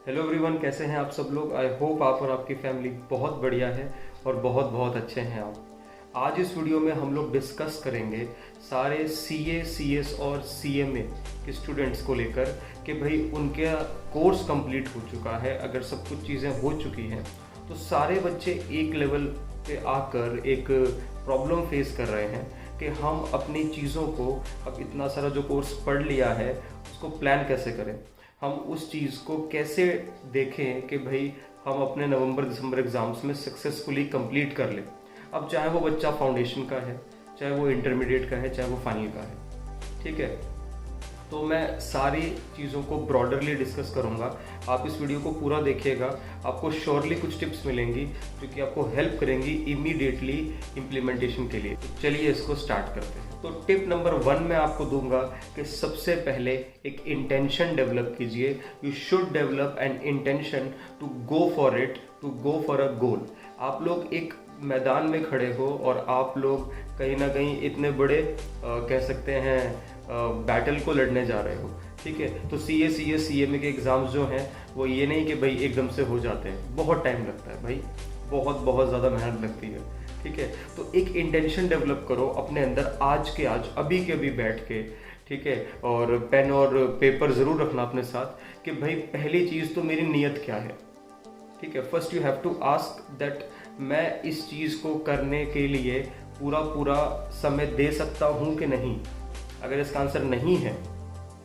Hello everyone, कैसे हैं आप सब लोग। आई होप आप और आपकी फैमिली बहुत बढ़िया है और बहुत बहुत अच्छे हैं आप। आज इस वीडियो में हम लोग डिस्कस करेंगे सारे सीए, सीएस और सीएमए के स्टूडेंट्स को लेकर कि भाई उनका कोर्स कंप्लीट हो चुका है। अगर सब कुछ चीज़ें हो चुकी हैं तो सारे बच्चे एक लेवल पे आकर एक प्रॉब्लम फेस कर रहे हैं कि हम अपनी चीज़ों को, अब इतना सारा जो कोर्स पढ़ लिया है उसको प्लान कैसे करें, हम उस चीज़ को कैसे देखें कि भाई हम अपने नवंबर दिसंबर एग्ज़ाम्स में सक्सेसफुली कंप्लीट कर लें। अब चाहे वो बच्चा फाउंडेशन का है, चाहे वो इंटरमीडिएट का है, चाहे वो फाइनल का है, ठीक है। तो मैं सारी चीज़ों को ब्रॉडरली डिस्कस करूंगा। आप इस वीडियो को पूरा देखिएगा, आपको श्योरली कुछ टिप्स मिलेंगी जो कि आपको हेल्प करेंगी इमीडिएटली इम्प्लीमेंटेशन के लिए। तो चलिए इसको स्टार्ट करते हैं। तो टिप नंबर 1 मैं आपको दूंगा कि सबसे पहले एक इंटेंशन डेवलप कीजिए। You should develop an intention to go for it, to go for a goal. आप लोग एक मैदान में खड़े हो और आप लोग कहीं ना कहीं इतने बड़े कह सकते हैं बैटल को लड़ने जा रहे हो, ठीक है। तो सीए, सीएस, सीएमए के एग्ज़ाम्स जो हैं वो ये नहीं कि भाई एकदम से हो जाते हैं, बहुत टाइम लगता है भाई, बहुत ज़्यादा मेहनत लगती है, ठीक है। तो एक इंटेंशन डेवलप करो अपने अंदर, आज के आज, अभी के अभी बैठ के, ठीक है। और पेन और पेपर ज़रूर रखना अपने साथ कि भाई पहली चीज़ तो मेरी नीयत क्या है, ठीक है। First you have to ask that मैं इस चीज़ को करने के लिए पूरा समय दे सकता हूँ कि नहीं। अगर इसका आंसर नहीं है,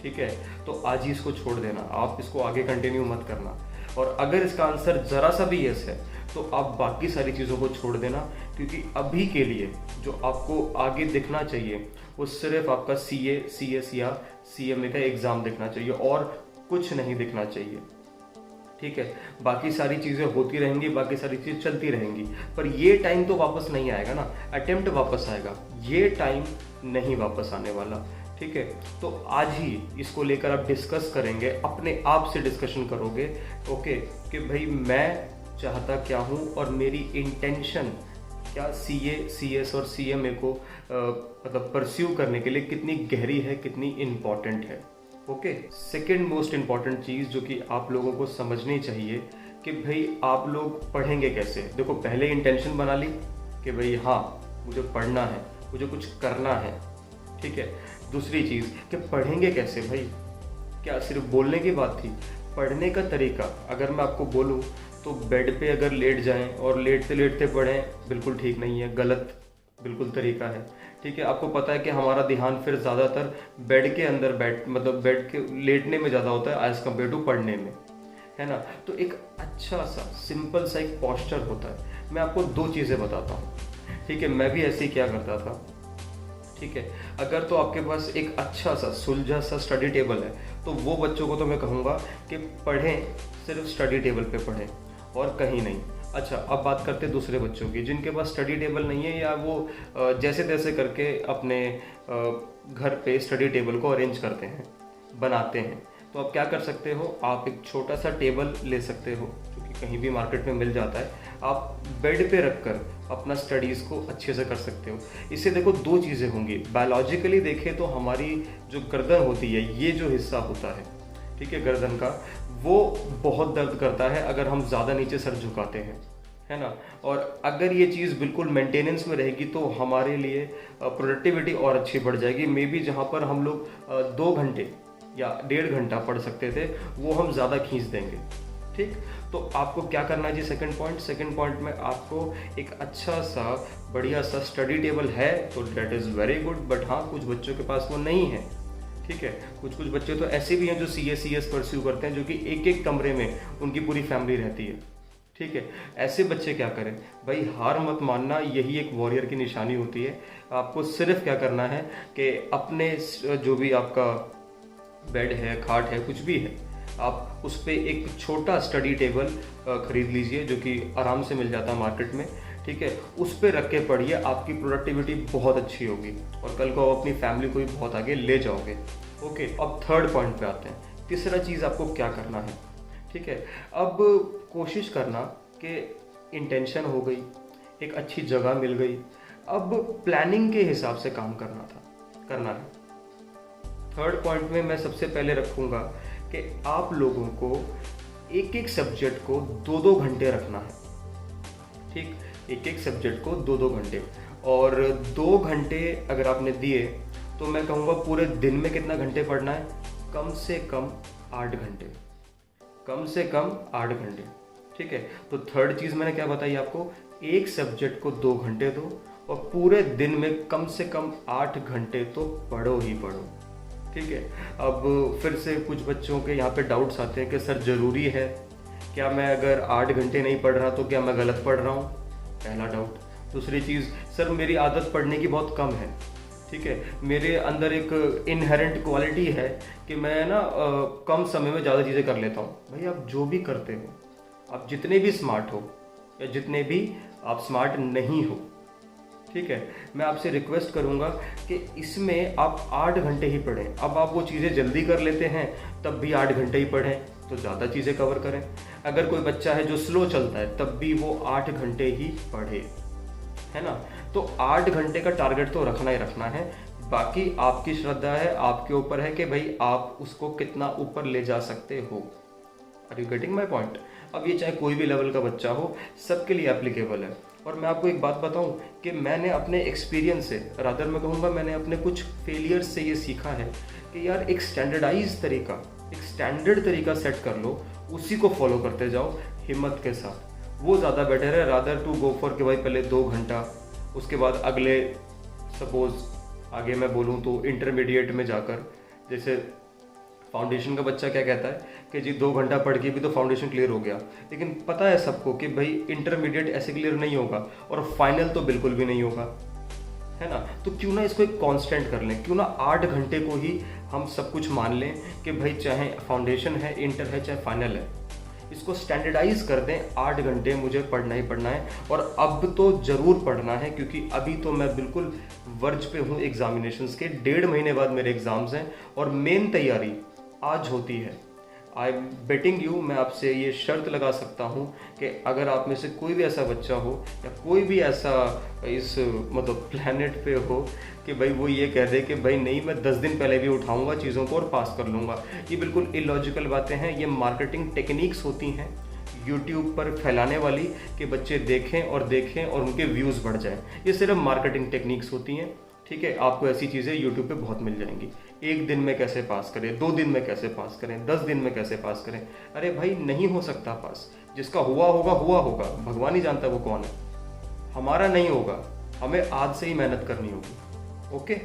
ठीक है, तो आज ही इसको छोड़ देना, आप इसको आगे कंटिन्यू मत करना। और अगर इसका आंसर ज़रा सा भी यस है तो आप बाकी सारी चीज़ों को छोड़ देना, क्योंकि अभी के लिए जो आपको आगे दिखना चाहिए वो सिर्फ आपका सीए, सीएस या सीएमए का एग्ज़ाम दिखना चाहिए और कुछ नहीं दिखना चाहिए, ठीक है। बाकी सारी चीज़ें होती रहेंगी, बाकी सारी चीज़ चलती रहेंगी, पर ये टाइम तो वापस नहीं आएगा ना। अटेम्प्ट वापस आएगा, ये टाइम नहीं वापस आने वाला, ठीक है। तो आज ही इसको लेकर आप डिस्कस करेंगे, अपने आप से डिस्कशन करोगे, ओके, कि भाई मैं चाहता क्या हूँ और मेरी इंटेंशन क्या सीए, सीएस और सीएमए को मतलब परस्यू करने के लिए कितनी गहरी है, कितनी इम्पॉर्टेंट है, ओके। सेकेंड मोस्ट इम्पॉर्टेंट चीज़ जो कि आप लोगों को समझनी चाहिए कि भाई आप लोग पढ़ेंगे कैसे। देखो, पहले इंटेंशन बना ली कि भाई हाँ मुझे पढ़ना है, मुझे कुछ करना है, ठीक है। दूसरी चीज़ कि पढ़ेंगे कैसे भाई, क्या सिर्फ बोलने की बात थी। पढ़ने का तरीका अगर मैं आपको बोलूँ तो बेड पे अगर लेट जाएं और लेटते लेटते पढ़ें, बिल्कुल ठीक नहीं है, गलत बिल्कुल तरीका है, ठीक है। आपको पता है कि हमारा ध्यान फिर ज़्यादातर बेड के अंदर मतलब बेड के लेटने में ज़्यादा होता है एज़ कम्पेयर टू पढ़ने में, है ना। तो एक अच्छा सा सिंपल सा एक पोस्चर होता है। मैं आपको 2 चीज़ें बताता हूँ, ठीक है। मैं भी ऐसे ही क्या करता था, ठीक है। अगर तो आपके पास एक अच्छा सा सुलझा सा स्टडी टेबल है तो वो बच्चों को तो मैं कहूँगा कि पढ़ें, सिर्फ स्टडी टेबल पे पढ़ें और कहीं नहीं। अच्छा, अब बात करते हैं दूसरे बच्चों की जिनके पास स्टडी टेबल नहीं है या वो जैसे तैसे करके अपने घर पे स्टडी टेबल को अरेंज करते हैं, बनाते हैं। तो आप क्या कर सकते हो, आप एक छोटा सा टेबल ले सकते हो जो कि कहीं भी मार्केट में मिल जाता है। आप बेड पे रखकर अपना स्टडीज़ को अच्छे से कर सकते हो। इससे देखो 2 चीज़ें होंगी। बायोलॉजिकली देखें तो हमारी जो गर्दन होती है, ये जो हिस्सा होता है, ठीक है, गर्दन का, वो बहुत दर्द करता है अगर हम ज़्यादा नीचे सर झुकाते हैं, है ना। और अगर ये चीज़ बिल्कुल मेंटेनेंस में रहेगी तो हमारे लिए प्रोडक्टिविटी और अच्छी बढ़ जाएगी। मे बी जहाँ पर हम लोग 2 घंटे या 1.5 घंटा पढ़ सकते थे वो हम ज़्यादा खींच देंगे, ठीक। तो आपको क्या करना है जी, सेकंड पॉइंट में आपको एक अच्छा सा बढ़िया सा स्टडी टेबल है तो that is very good. But हाँ, कुछ बच्चों के पास वो नहीं है, ठीक है। कुछ बच्चे तो ऐसे भी हैं जो सीएस परस्यू करते हैं, जो कि एक कमरे में उनकी पूरी फैमिली रहती है, ठीक है। ऐसे बच्चे क्या करें भाई, हार मत मानना, यही एक वॉरियर की निशानी होती है। आपको सिर्फ क्या करना है कि अपने जो भी आपका बेड है, खाट है, कुछ भी है, आप उस पर एक छोटा स्टडी टेबल खरीद लीजिए जो कि आराम से मिल जाता है मार्केट में, ठीक है। उस पर रख के पढ़िए, आपकी प्रोडक्टिविटी बहुत अच्छी होगी और कल को आप अपनी फैमिली को भी बहुत आगे ले जाओगे, ओके। अब थर्ड पॉइंट पे आते हैं। तीसरा चीज़ आपको क्या करना है, ठीक है। अब कोशिश करना कि इंटेंशन हो गई, एक अच्छी जगह मिल गई, अब प्लानिंग के हिसाब से काम करना है। थर्ड पॉइंट में मैं सबसे पहले रखूँगा कि आप लोगों को एक एक सब्जेक्ट को 2-2 घंटे रखना है। ठीक, एक एक सब्जेक्ट को 2-2 घंटे, और 2 घंटे अगर आपने दिए तो मैं कहूँगा पूरे दिन में कितना घंटे पढ़ना है, कम से कम 8 घंटे, कम से कम 8 घंटे। ठीक है, तो थर्ड चीज़ मैंने क्या बताई आपको, एक सब्जेक्ट को 2 घंटे दो और पूरे दिन में कम से कम 8 घंटे तो पढ़ो ही पढ़ो। ठीक है, अब फिर से कुछ बच्चों के यहाँ पे डाउट्स आते हैं कि सर ज़रूरी है क्या, मैं अगर 8 घंटे नहीं पढ़ रहा तो क्या मैं गलत पढ़ रहा हूँ, पहला डाउट। दूसरी चीज़, सर मेरी आदत पढ़ने की बहुत कम है। ठीक है, मेरे अंदर एक इनहेरेंट क्वालिटी है कि मैं ना कम समय में ज़्यादा चीज़ें कर लेता हूँ। भाई आप जो भी करते हो, आप जितने भी स्मार्ट हो या जितने भी आप स्मार्ट नहीं हो, ठीक है, मैं आपसे रिक्वेस्ट करूंगा कि इसमें आप 8 घंटे ही पढ़ें। अब आप वो चीज़ें जल्दी कर लेते हैं तब भी 8 घंटे ही पढ़ें तो ज़्यादा चीज़ें कवर करें। अगर कोई बच्चा है जो स्लो चलता है तब भी वो 8 घंटे ही पढ़े, है ना। तो 8 घंटे का टारगेट तो रखना ही रखना है, बाकी आपकी श्रद्धा है, आपके ऊपर है कि भाई आप उसको कितना ऊपर ले जा सकते हो। Are you getting my point. अब ये चाहे कोई भी लेवल का बच्चा हो, सबके लिए एप्लीकेबल है। और मैं आपको एक बात बताऊं कि मैंने अपने एक्सपीरियंस से, रादर मैं कहूँगा मैंने अपने कुछ फेलियर्स से ये सीखा है कि यार एक स्टैंडर्डाइज तरीका, एक स्टैंडर्ड तरीका सेट कर लो, उसी को फॉलो करते जाओ हिम्मत के साथ, वो ज़्यादा बेटर है रादर टू गो फॉर कि भाई पहले 2 घंटा, उसके बाद अगले सपोज आगे मैं बोलूँ तो इंटरमीडिएट में जाकर, जैसे फाउंडेशन का बच्चा क्या कहता है कि जी 2 घंटा पढ़ के भी तो फाउंडेशन क्लियर हो गया, लेकिन पता है सबको कि भाई इंटरमीडिएट ऐसे क्लियर नहीं होगा और फाइनल तो बिल्कुल भी नहीं होगा, है ना। तो क्यों ना इसको एक कांस्टेंट कर लें, क्यों ना 8 घंटे को ही हम सब कुछ मान लें कि भाई चाहे फाउंडेशन है, इंटर है, चाहे फाइनल है, इसको स्टैंडर्डाइज कर दें। 8 घंटे मुझे पढ़ना ही पढ़ना है, और अब तो ज़रूर पढ़ना है क्योंकि अभी तो मैं बिल्कुल वर्ज पे हूँ एग्जामिनेशंस के। 1.5 महीने बाद मेरे एग्ज़ाम्स हैं और मेन तैयारी आज होती है। आई एम बेटिंग यू, मैं आपसे ये शर्त लगा सकता हूँ कि अगर आप में से कोई भी ऐसा बच्चा हो या कोई भी ऐसा इस मतलब प्लेनेट पे हो कि भाई वो ये कह दे कि भाई नहीं मैं 10 दिन पहले भी उठाऊंगा चीज़ों को और पास कर लूँगा, ये बिल्कुल इलॉजिकल बातें हैं। ये मार्केटिंग टेक्निक्स होती हैं यूट्यूब पर फैलाने वाली कि बच्चे देखें और उनके व्यूज़ बढ़ जाएं। ये सिर्फ मार्केटिंग टेक्निक्स होती हैं। ठीक है, आपको ऐसी चीज़ें यूट्यूब पे बहुत मिल जाएंगी। 1 दिन में कैसे पास करें, 2 दिन में कैसे पास करें, 10 दिन में कैसे पास करें। अरे भाई नहीं हो सकता पास, जिसका हुआ होगा, भगवान ही जानता है वो कौन है। हमारा नहीं होगा, हमें आज से ही मेहनत करनी होगी। ओके,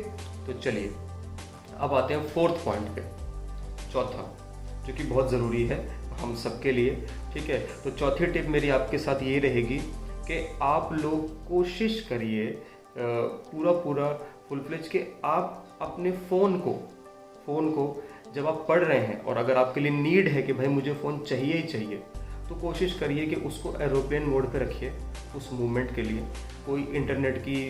तो चलिए अब आते हैं 4th पॉइंट पे, चौथा, जो कि बहुत ज़रूरी है हम सबके लिए। ठीक है, तो चौथी टिप मेरी आपके साथ ये रहेगी कि आप लोग कोशिश करिए पूरा फुल फ्लेज के आप अपने फ़ोन को जब आप पढ़ रहे हैं, और अगर आपके लिए नीड है कि भाई मुझे फ़ोन चाहिए ही चाहिए, तो कोशिश करिए कि उसको एरोप्लेन मोड पे रखिए उस मूवमेंट के लिए। कोई इंटरनेट की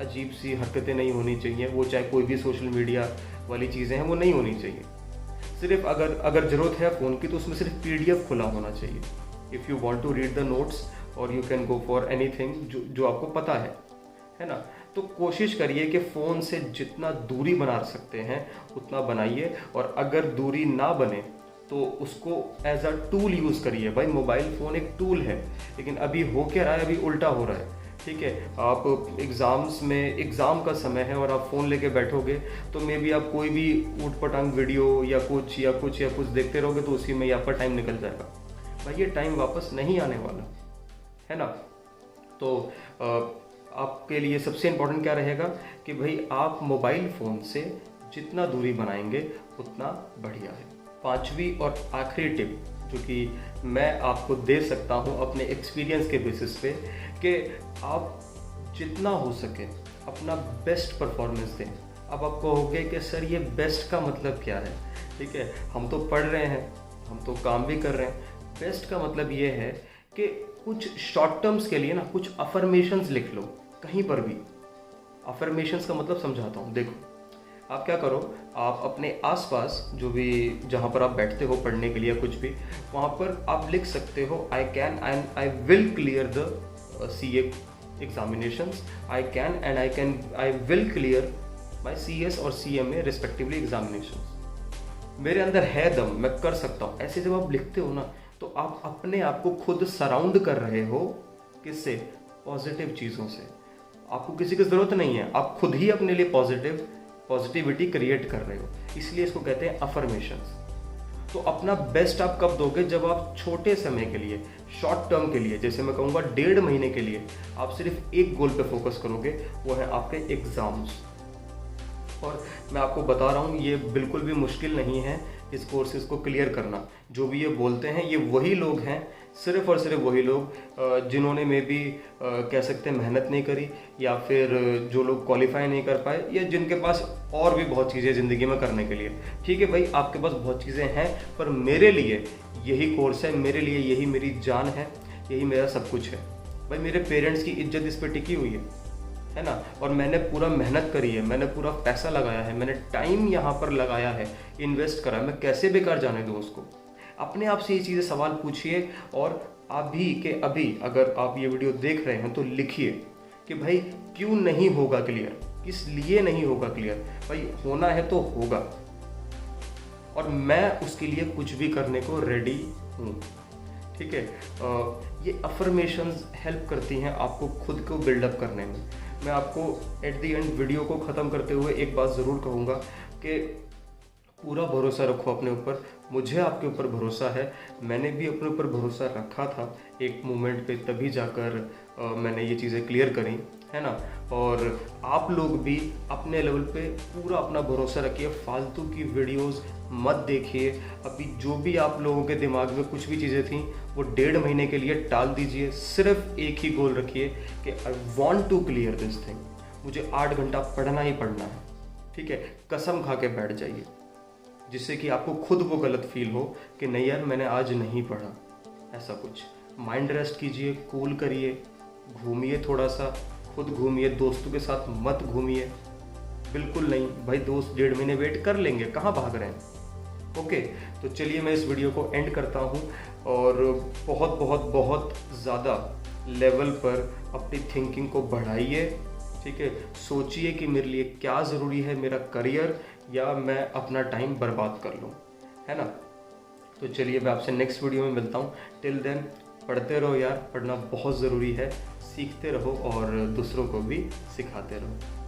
अजीब सी हरकतें नहीं होनी चाहिए, वो चाहे कोई भी सोशल मीडिया वाली चीज़ें हैं वो नहीं होनी चाहिए। सिर्फ अगर ज़रूरत है फ़ोन की तो उसमें सिर्फ PDF खुला होना चाहिए। If you want to read the notes और you can go for anything जो आपको पता है ना। तो कोशिश करिए कि फ़ोन से जितना दूरी बना सकते हैं उतना बनाइए, और अगर दूरी ना बने तो उसको एज अ टूल यूज़ करिए। भाई मोबाइल फ़ोन एक टूल है, लेकिन अभी हो क्या रहा है, अभी उल्टा हो रहा है। ठीक है, आप एग्ज़ाम का समय है और आप फ़ोन लेके बैठोगे तो मे बी आप कोई भी ऊट पटांग वीडियो या कुछ देखते रहोगे, तो उसी में ही आपका टाइम निकल जाएगा। भाई ये टाइम वापस नहीं आने वाला है ना। तो आपके लिए सबसे इम्पोर्टेंट क्या रहेगा कि भाई आप मोबाइल फ़ोन से जितना दूरी बनाएंगे उतना बढ़िया है। 5वीं और आखिरी टिप जो कि मैं आपको दे सकता हूँ अपने एक्सपीरियंस के बेसिस पे, कि आप जितना हो सके अपना बेस्ट परफॉर्मेंस दें। अब आप कहोगे कि सर ये बेस्ट का मतलब क्या है। ठीक है, हम तो पढ़ रहे हैं, हम तो काम भी कर रहे हैं। बेस्ट का मतलब ये है कि कुछ शॉर्ट टर्म्स के लिए ना कुछ अफर्मेशंस लिख लो कहीं पर भी। अफर्मेशंस का मतलब समझाता हूँ, देखो आप क्या करो, आप अपने आसपास जो भी जहाँ पर आप बैठते हो पढ़ने के लिए कुछ भी, वहाँ पर आप लिख सकते हो I can and I will clear the CA examinations, I will clear my CS और CMA रिस्पेक्टिवली एग्जामिनेशंस। मेरे अंदर है दम, मैं कर सकता हूँ। ऐसे जब आप लिखते हो ना तो आप अपने आप को खुद सराउंड कर रहे हो किससे? पॉजिटिव चीज़ों से। आपको किसी की ज़रूरत नहीं है, आप खुद ही अपने लिए पॉजिटिविटी क्रिएट कर रहे हो। इसलिए इसको कहते हैं अफर्मेशंस। तो अपना बेस्ट आप कब दोगे? जब आप छोटे समय के लिए, शॉर्ट टर्म के लिए, जैसे मैं कहूँगा 1.5 महीने के लिए आप सिर्फ एक गोल पे फोकस करोगे, वो है आपके एग्ज़ाम्स। और मैं आपको बता रहा हूँ, ये बिल्कुल भी मुश्किल नहीं है इस कोर्सेज को क्लियर करना। जो भी ये बोलते हैं, ये वही लोग हैं, सिर्फ और सिर्फ वही लोग जिन्होंने मे बी कह सकते हैं मेहनत नहीं करी, या फिर जो लोग क्वालिफाई नहीं कर पाए, या जिनके पास और भी बहुत चीज़ें ज़िंदगी में करने के लिए। ठीक है भाई, आपके पास बहुत चीज़ें हैं, पर मेरे लिए यही कोर्स है, मेरे लिए यही मेरी जान है, यही मेरा सब कुछ है। भाई मेरे पेरेंट्स की इज्जत इस पर टिकी हुई है ना, और मैंने पूरा मेहनत करी है, मैंने पूरा पैसा लगाया है, मैंने टाइम यहाँ पर लगाया है, इन्वेस्ट करा है, मैं कैसे बेकार जाने दूँ उसको? अपने आप से ये चीज़ें सवाल पूछिए, और अभी के अभी अगर आप ये वीडियो देख रहे हैं तो लिखिए कि भाई क्यों नहीं होगा क्लियर, किस लिए नहीं होगा क्लियर। भाई होना है तो होगा, और मैं उसके लिए कुछ भी करने को रेडी हूँ। ठीक है, ये अफर्मेशंस हेल्प करती हैं आपको खुद को बिल्डअप करने में। मैं आपको एट द एंड वीडियो को ख़त्म करते हुए एक बात ज़रूर कहूँगा कि पूरा भरोसा रखो अपने ऊपर। मुझे आपके ऊपर भरोसा है, मैंने भी अपने ऊपर भरोसा रखा था एक मोमेंट पे, तभी जाकर मैंने ये चीज़ें क्लियर करी, है ना। और आप लोग भी अपने लेवल पे पूरा अपना भरोसा रखिए, फालतू की वीडियोस मत देखिए। अभी जो भी आप लोगों के दिमाग में कुछ भी चीज़ें थी वो 1.5 महीने के लिए टाल दीजिए। सिर्फ एक ही गोल रखिए कि I want to clear this thing, मुझे 8 घंटा पढ़ना ही पढ़ना है। ठीक है, कसम खा के बैठ जाइए, जिससे कि आपको खुद को गलत फील हो कि नहीं यार मैंने आज नहीं पढ़ा, ऐसा कुछ। माइंड रेस्ट कीजिए, कूल करिए, घूमिए, थोड़ा सा खुद घूमिए, दोस्तों के साथ मत घूमिए, बिल्कुल नहीं भाई। दोस्त 1.5 महीने वेट कर लेंगे, कहाँ भाग रहे हैं। ओके, तो चलिए मैं इस वीडियो को एंड करता हूँ, और बहुत बहुत बहुत ज़्यादा लेवल पर अपनी थिंकिंग को बढ़ाइए। ठीक है, सोचिए कि मेरे लिए क्या ज़रूरी है, मेरा करियर या मैं अपना टाइम बर्बाद कर लूँ, है ना। तो चलिए मैं आपसे नेक्स्ट वीडियो में मिलता हूँ। टिल देन पढ़ते रहो यार, पढ़ना बहुत ज़रूरी है, सीखते रहो और दूसरों को भी सिखाते रहो।